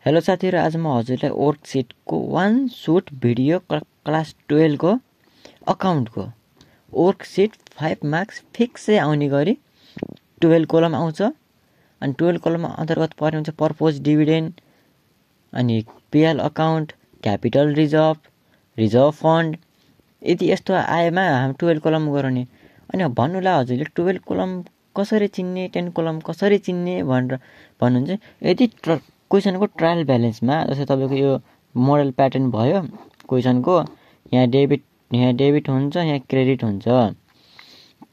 Hello साथीहरु, आज म हजुरलाई वर्कसिटको वान शॉट भिडियो क्लास 12 को अकाउन्टको वर्कसिट 5 मार्क्स फिक्सै आउने गरी 12 कोलम आउँछ। अनि 12 कोलम अन्तर्गत पर्ने हुन्छ पर्पज डिभिडेन्ड, अनि PL account, capital reserve, reserve fund. यदि यस्तो आएमा हामी 12 कोलम गराउने। अनि भन्नुला हजुरले 12 कोलम कसरी चिन्ने, 10 कोलम कसरी चिन्ने भनेर भन्नुहुन्छ। यदि क्वेशनको ट्रायल ब्यालेन्समा जस्तै तपाईको यो मोडल प्याटर्न भयो क्वेशनको, यहाँ डेबिट हुन्छ, यहाँ क्रेडिट हुन्छ।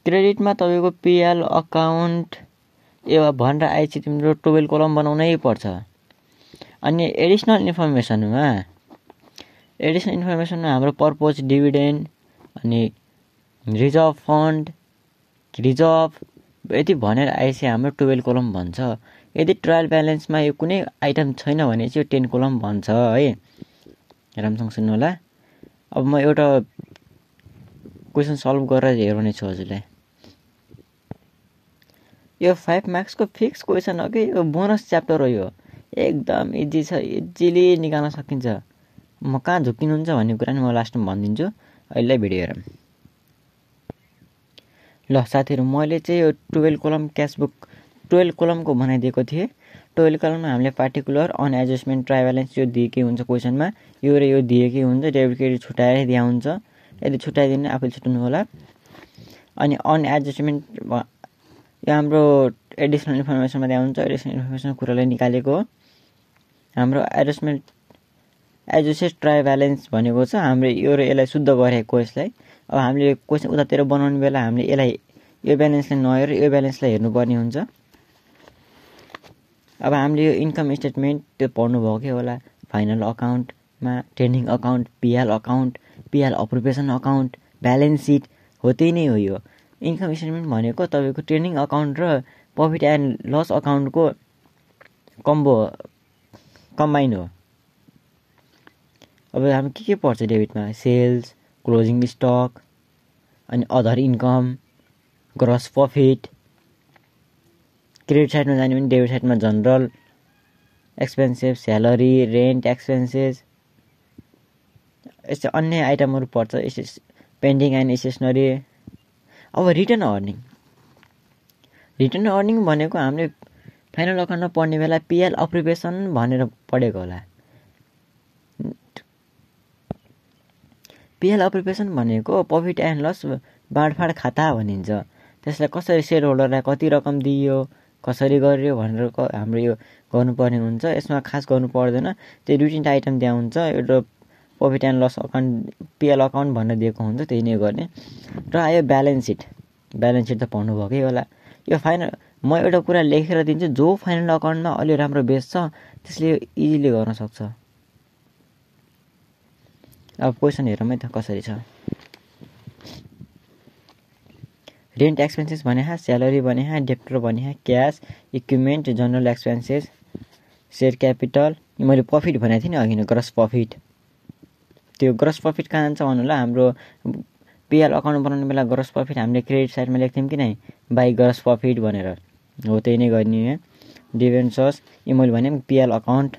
क्रेडिटमा तपाईको पीएल अकाउन्ट भनेर आएपछि तिम्रो 12 कोलम बनाउनै पर्छ। अनि एडिसनल इन्फर्मेसनमा हाम्रो पर्पज डिभिडेन्ड, अनि रिजर्भ फन्ड, रिजर्भ यति भनेर आएपछि हाम्रो 12 कोलम भन्छ। यदि ट्रायल ब्यालेन्समा यो कुनै आइटम छैन भने चाहिँ यो 10 कोलम भन्छ है। राम्रोसँग सुन्नु होला। अब म एउटा क्वेशन सल्भ गरेर हेराउने छु हजुरलाई। यो 5 मार्क्सको फिक्स क्वेशन हो कि यो बोनस च्याप्टर हो। यो एकदम इजी छ, इजिली निकाल्न सकिन्छ। म कहाँ झुक्किनुहुन्छ भन्ने कुरा नि म लास्टमा भनिदिन्छु। अहिले भिडियो हेरौँ। ल साथीहरु, मैले चाहिँ यो 12 कोलम क्यासबुक 12 कोलमको बनाइदिएको थिएँ। 12 कोलममा हामीले particular, an adjustment, trial balance यो दिएकै हुन्छ क्वेशनमा। यो र यो दिएकै हुन्छ, डेबिट क्रेडिट छुट्याएर दिया हुन्छ। यदि छुट्याइदिनु आफूले छुट्याउनु होला। अनि अन एडजस्टमेन्ट यो हाम्रो एडिसनल इन्फर्मेसनमा दिया हुन्छ। एडिसनल इन्फर्मेसन कुरालाई निकालेको हो। हाम्रो एडजस्टेड ट्रायल ब्यालेन्स भनेको छ हामीले यो र यसलाई शुद्ध गरेको यसलाई। अब हामीले क्वेशन उतातिर बनाउने बेला हामीले यसलाई यो ब्यालेन्सलाई नहेरेर यो ब्यालेन्सलाई हेर्नुपर्ने हुन्छ। अब हामीले यो इन्कम स्टेटमेन्ट त्यो पढ्नु भएकै होला। फाइनल अकाउन्टमा trading account, PL account, PL appropriation account, balance sheet हो, त्यही नै हो। यो इन्कम स्टेटमेन्ट भनेको तपाईको ट्रेडिङ अकाउन्ट र प्रफिट एन्ड लस अकाउन्टको कम्बाइन हो। अब हामी के पर्छ डेबिटमा? सेल्स, क्लोजिङ स्टक, अनि other income, gross profit. Credit साइडमा जाने भने डेबिट साइडमा general expenses, salary, rent expenses, यस्तो अन्य आइटमहरू पर्छ। Printing and stationery. अब रिटर्न अर्निङ भनेको हामीले फाइनल अकाउन्टमा पढ्ने बेला पीएल अप्रोप्रिएसन भनेर पढेको होला। पीएल अप्रोप्रिएसन भनेको प्रफिट एन्ड लस बाँडफाँड खाता भनिन्छ। त्यसलाई कसरी सेयर होल्डरलाई कति रकम दिइयो, कसरी गरियो भनेर हाम्रो यो गर्नुपर्ने हुन्छ। यसमा खास गर्नु पर्दैन, त्यो दुईवटा आइटम दिया हुन्छ। एउटा profit and loss account, PL account भनेर दिएको हुन्छ, त्यही नै गर्ने। र आयो ब्यालेन्स सिट त पढ्नु भएकै होला। यो फाइनल म एउटा कुरा लेखेर दिन्छु, जो फाइनल अकाउन्टमा अलि राम्रो बेस छ त्यसले इजिली गर्न सक्छ। अब क्वेशन हेरौँ है त कसरी छ। रेन्ट एक्सपेन्सेस भने स्यालेरी भने डेप्टर भने cash, equipment, general expenses, share capital. मैले प्रफिट भनेको थिएँ नि अघि नै, ग्रस प्रफिट। त्यो ग्रस प्रफिट कहाँ जान्छ भन्नुला, हाम्रो पीएल अकाउन्ट बनाउने बेला ग्रस प्रफिट हामीले क्रेडिट साइडमा लेख्थ्यौँ कि नै, बाई ग्रस प्रफिट भनेर हो, त्यही नै गर्ने। डिभेन्चर्स यो मैले भने पीएल अकाउन्ट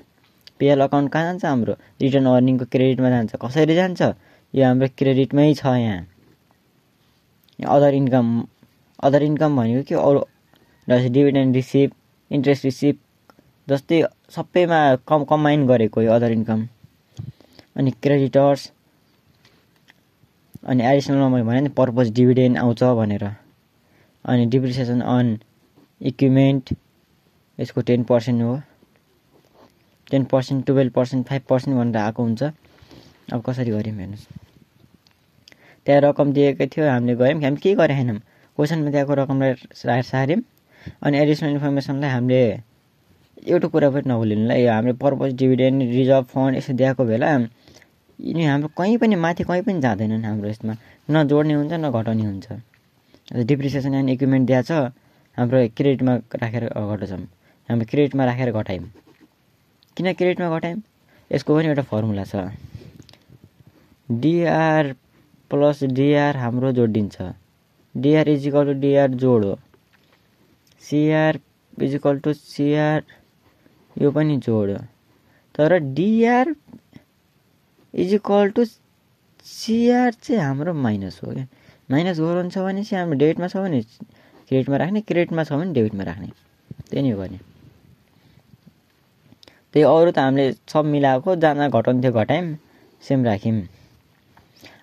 कहाँ जान्छ? हाम्रो रिटर्न अर्निङको क्रेडिटमा जान्छ। कसरी जान्छ? यो हाम्रो क्रेडिटमै छ। यहाँ अदर इन्कम भनेको के अरू जस्तै डिभिडेन्ड रिसिभ, इन्ट्रेस्ट रिसिभ जस्तै सबैमा कम्बाइन गरेको यो अदर इन्कम। अनि क्रेडिटर्स, अनि एडिसनलमा मैले भने नि पर्पज डिभिडेन्ड आउँछ भनेर। अनि डिप्रिसिएसन अन इक्विपमेन्ट यसको 10% हो। 10%, 12%, 5% भनेर आएको हुन्छ। अब कसरी गऱ्यौँ हेर्नुहोस्। त्यहाँ रकम दिएकै थियो, हामीले गयौँ, हामी केही गरेका छैनौँ। क्वेसनमा दिएको रकमलाई सार्यौँ। अनि एडिसनल इन्फर्मेसनलाई हामीले एउटा कुरा पनि नभुलिनुलाई, यो हामीले पर्पज डिभिडेन्ड, रिजर्भ फन्ड यसो दिएको बेला यिनी हाम्रो कहीँ पनि माथि कहीँ पनि जाँदैनन्। हाम्रो यसमा न जोड्ने हुन्छ न घटाउने हुन्छ। डिप्रिसिएसन एन्ड इक्विपमेन्ट दिएको छ, हाम्रो क्रेडिटमा राखेर घटाउँछौँ। हाम्रो क्रेडिटमा राखेर घटायौँ। किन क्रेडिटमा घटायौँ? यसको पनि एउटा फर्मुला छ। डिआर प्लस डिआर हाम्रो जोडिन्छ। डिआर इजिकल टु डिआर जोड हो। सिआर इजिकल टु सिआर यो पनि जोड हो। तर DR is equal to CR चाहिँ हाम्रो माइनस हो क्या। माइनस गराउँछ भने चाहिँ हाम्रो डेबिटमा छ भने क्रेडिटमा राख्ने, क्रेडिटमा छ भने डेबिटमा राख्ने, त्यही नै गर्ने। त्यही अरू त हामीले सब मिलाएको, जहाँ घटाउँथ्यो घटायौँ, सेम राख्यौँ।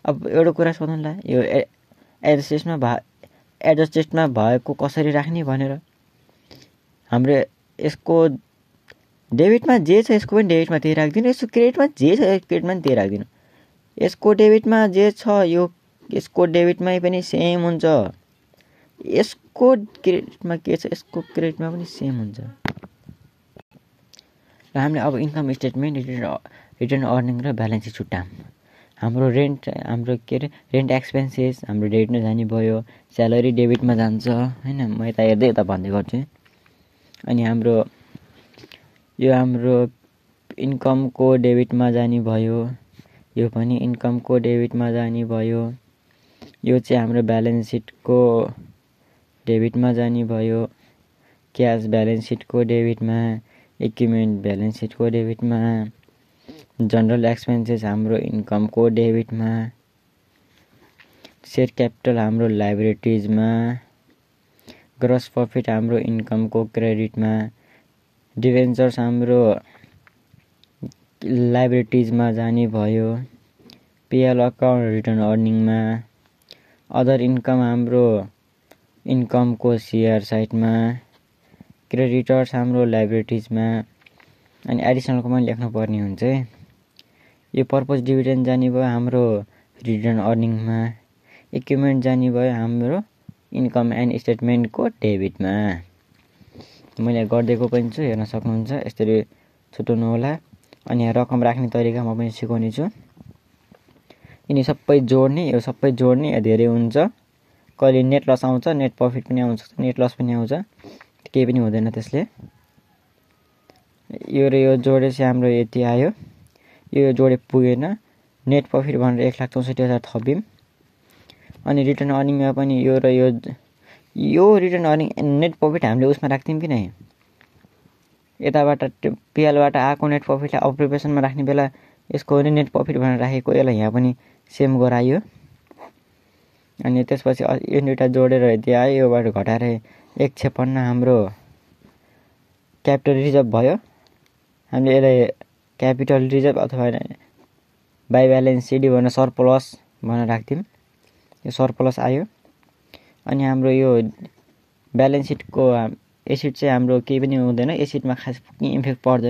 अब एउटा कुरा सोध्नुला, यो एडजस्टेडमा भएको कसरी राख्ने भनेर। हाम्रो यसको डेबिटमा जे छ यसको पनि डेबिटमा त्यही राखिदिनु, यसको क्रेडिटमा जे छ क्रेडिटमा पनि त्यही राखिदिनु। यसको डेबिटमा जे छ यो यसको डेबिटमै पनि सेम हुन्छ, यसको क्रेडिटमा के छ यसको क्रेडिटमा पनि सेम हुन्छ। र हामीले अब इन्कम स्टेटमेन्ट, रिटर्न अर्निङ र ब्यालेन्स सिट छुट्यायौँ। हाम्रो रेन्ट एक्सपेन्सेस हाम्रो डेबिटमा जाने भयो, स्यालेरी डेबिटमा जान्छ हैन, म यता हेर्दै यता भन्दै गर्छु। अनि हाम्रो इन्कमको डेबिटमा जाने भयो, यो पनि इन्कमको डेबिटमा जाने भयो, यो चाहिँ हाम्रो ब्यालेन्स सिटको डेबिटमा जाने भयो, क्यास ब्यालेन्स सिटको डेबिटमा, इक्विपमेन्ट ब्यालेन्स सिटको डेबिटमा, जनरल एक्सपेन्सेस हाम्रो इन्कमको डेबिटमा, सेयर क्यापिटल हाम्रो लाइबिलिटिजमा, ग्रस प्रफिट हाम्रो इन्कमको क्रेडिटमा, डिभेन्चर्स हाम्रो लाइबिलिटिजमा जाने भयो, पिएल अकाउन्ट रिटर्न अर्निङमा, अदर इन्कम हाम्रो इन्कमको सेयर साइडमा, क्रेडिटर्स हाम्रो लाइबिलिटिजमा। अनि एडिसनल कमान्ड लेख्नु पर्ने हुन्छ है। यो पर्पज डिभिडेन्ड जाने भयो हाम्रो रिटर्न अर्निङमा, इक्विपमेन्ट जाने भयो हाम्रो इन्कम एन्ड स्टेटमेन्टको डेबिटमा। मैले गरिदिएको पनि छु, हेर्न सक्नुहुन्छ, यसरी छुट्याउनु होला। अनि यहाँ रकम राख्ने तरिका म पनि सिकाउने छु। यिनी सबै जोड्ने, यो सबै जोड्ने धेरै हुन्छ। कहिले नेट लस आउँछ, नेट प्रफिट पनि आउँछ, नेट लस पनि आउँछ, केही पनि हुँदैन त्यसले। यो र यो जोडेपछि हाम्रो यति आयो, यो जोडे पुगेन, नेट प्रफिट भनेर 1,64,000 थप्यौँ। अनि रिटर्न अर्निङमा पनि यो र यो रिटर्न अर्निङ नेट प्रफिट हामीले उसमा राख्थ्यौँ कि नै, यताबाट पिएलबाट आएको नेट प्रफिटलाई अप्रिपेसनमा राख्ने बेला यसको पनि नेट प्रफिट भनेर राखेको, यसलाई यहाँ पनि सेम गरायो। अनि त्यसपछि यो दुईवटा जोडेर यति आयो, योबाट घटाएर 1,56 हाम्रो क्यापिटल रिजर्भ भयो। हामीले यसलाई क्यापिटल रिजर्भ अथवा बाई ब्यालेन्स सिडी भनेर सरप्लस भनेर राख्थ्यौँ, यो सरप्लस आयो। अनि हाम्रो यो ब्यालेन्स सिटको एसिड चाहिँ हाम्रो केही पनि हुँदैन, एसिडमा खास इम्फेक्ट पर्दैन।